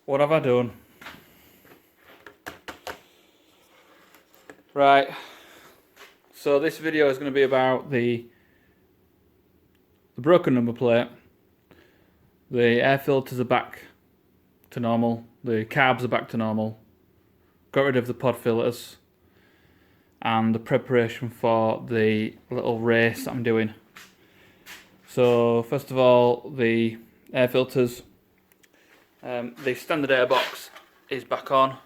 What have I done? Right, so this video is going to be about the broken number plate. The air filters are back to normal, the carbs are back to normal, got rid of the pod filters, and the preparation for the little race that I'm doing. So first of all, the air filters. The standard air box is back on.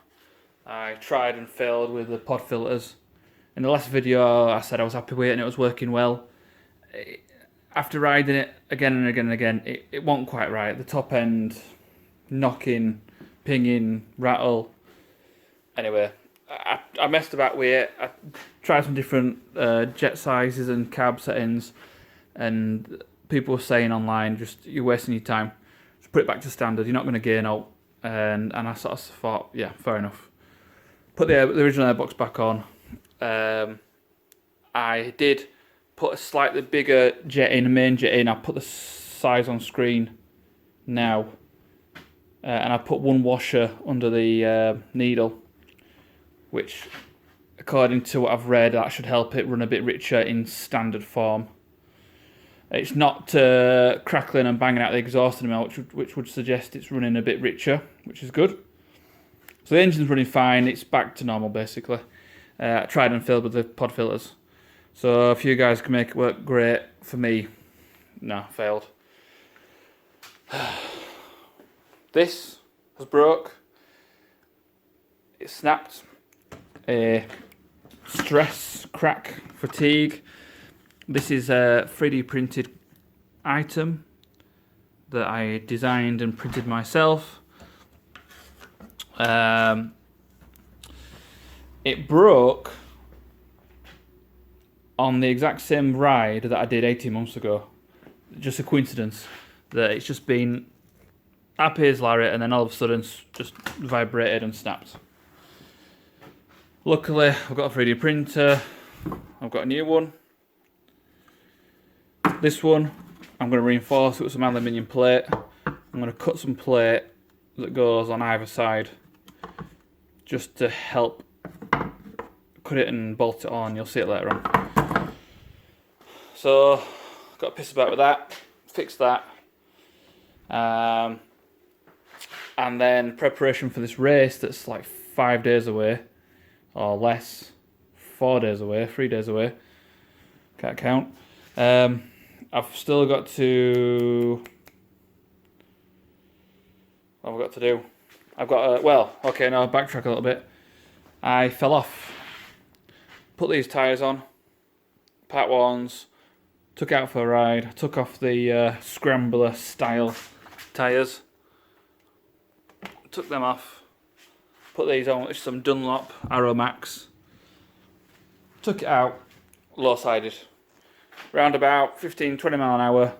I tried and failed with the pod filters. In the last video I said I was happy with it and it was working well. After riding it again and again and again, it wasn't quite right. The top end, knocking, pinging, rattle. Anyway, I messed about with it. I tried some different jet sizes and carb settings, and people were saying online, just you're wasting your time. Just put it back to standard. You're not going to gain out. And I sort of thought, yeah, fair enough. Put the original airbox back on. I did put a slightly bigger jet in, a main jet in. I put the size on screen now, and I put one washer under the needle, which, according to what I've read, that should help it run a bit richer in standard form. It's not crackling and banging out the exhaust anymore, which would suggest it's running a bit richer, which is good. So the engine's running fine, it's back to normal basically. I tried and failed with the pod filters. So if you guys can make it work, great. For me, no, failed. This has broke. It snapped. Stress, crack, fatigue. This is a 3D printed item that I designed and printed myself. It broke on the exact same ride that I did 18 months ago. Just a coincidence that it's just been happy as Larry and then all of a sudden just vibrated and snapped. Luckily, I've got a 3D printer. I've got a new one. This one, I'm going to reinforce it with some aluminium plate. I'm going to cut some plate that goes on either side just to help cut it and bolt it on. You'll see it later on. So, got to piss about with that, fix that. And then preparation for this race that's like 5 days away, or less, 4 days away, 3 days away. Can't count. I've still got to... What have I got to do? I've got I'll backtrack a little bit. I fell off. Put these tyres on. Part ones. Took out for a ride. Took off the scrambler style tyres. Took them off. Put these on with some Dunlop Arrow Max. Took it out. Low-sided. Round about 15-20 mile an hour.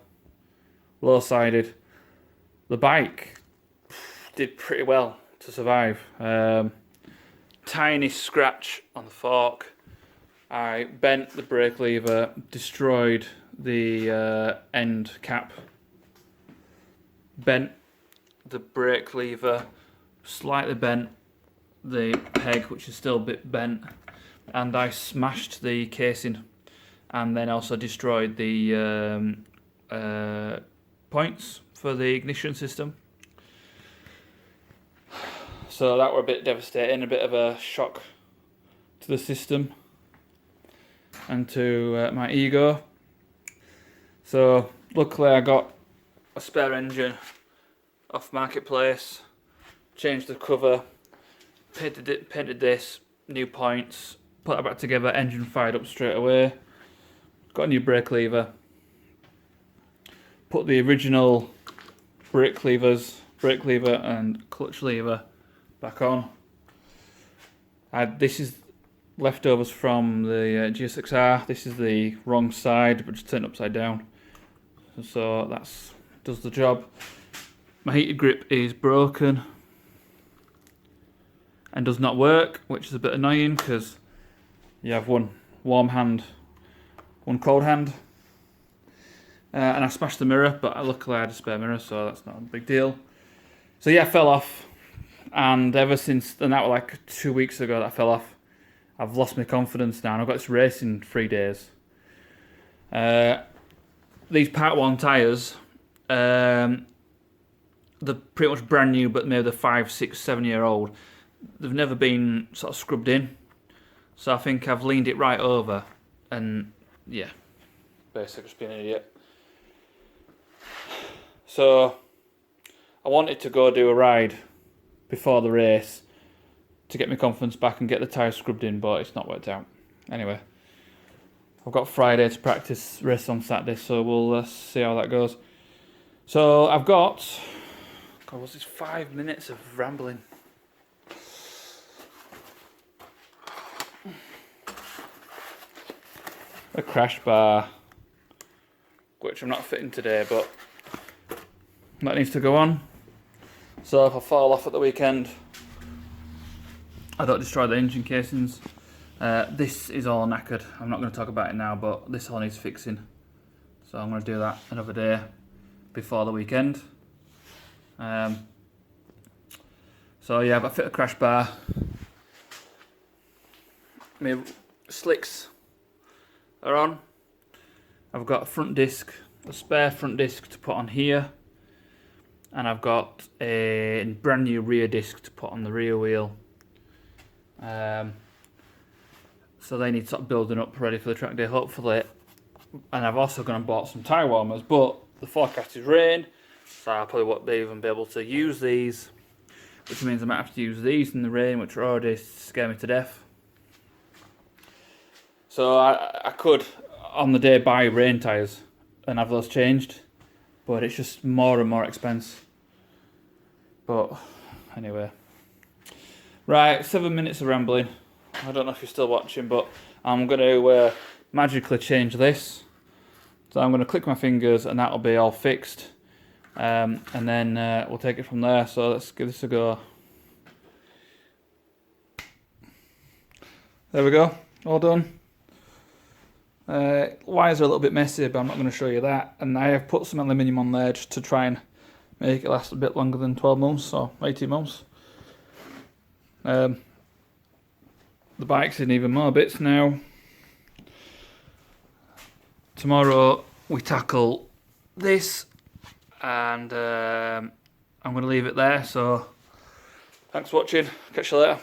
Low-sided. The bike did pretty well to survive. Tiny scratch on the fork. I bent the brake lever, destroyed the end cap. Bent the brake lever, slightly bent the peg, which is still a bit bent, and I smashed the casing, and then also destroyed the points for the ignition system. So that were a bit devastating, a bit of a shock to the system and to my ego. So luckily I got a spare engine off Marketplace, changed the cover, painted this, new points, put that back together, engine fired up straight away, got a new brake lever, put the original brake lever and clutch lever back on. This is leftovers from the GS600. This is the wrong side, but just turned upside down. So that's does the job. My heated grip is broken and does not work, which is a bit annoying because you have one warm hand, one cold hand. And I smashed the mirror, but luckily I had a spare mirror, so that's not a big deal. So yeah, I fell off. and ever since, and that was like 2 weeks ago that I fell off, I've lost my confidence now, and I've got this race in 3 days. These Part 1 tyres, they're pretty much brand new, but maybe they're 5, 6, 7 year old. They've never been sort of scrubbed in, so I think I've leaned it right over, and yeah, basically just being an idiot. So I wanted to go do a ride before the race to get my confidence back and get the tyres scrubbed in, but it's not worked out. Anyway, I've got Friday to practice, race on Saturday, so we'll see how that goes. So I've got, God, what's this, 5 minutes of rambling? A crash bar, which I'm not fitting today, but that needs to go on. So if I fall off at the weekend, I don't destroy the engine casings. This is all knackered. I'm not going to talk about it now, but this all needs fixing. So I'm going to do that another day before the weekend. So yeah, I've fit a crash bar. My slicks are on. I've got a front disc, a spare front disc to put on here, and I've got a brand new rear disc to put on the rear wheel. So they need sort of building up ready for the track day, hopefully. And I've also gone and bought some tyre warmers, but the forecast is rain, so I probably won't even be able to use these, which means I might have to use these in the rain, which are already scare me to death. So I could, on the day, buy rain tyres and have those changed, but it's just more and more expense. But anyway, right, 7 minutes of rambling. I don't know if you're still watching, but I'm going to magically change this. So I'm going to click my fingers and that'll be all fixed. And then we'll take it from there. So let's give this a go. There we go, all done. Wires are a little bit messy, but I'm not going to show you that. And I have put some aluminium on there just to try and make it last a bit longer than 12 months or 18 months. The bike's in even more bits now. Tomorrow we tackle this, and I'm going to leave it there. So thanks for watching, catch you later.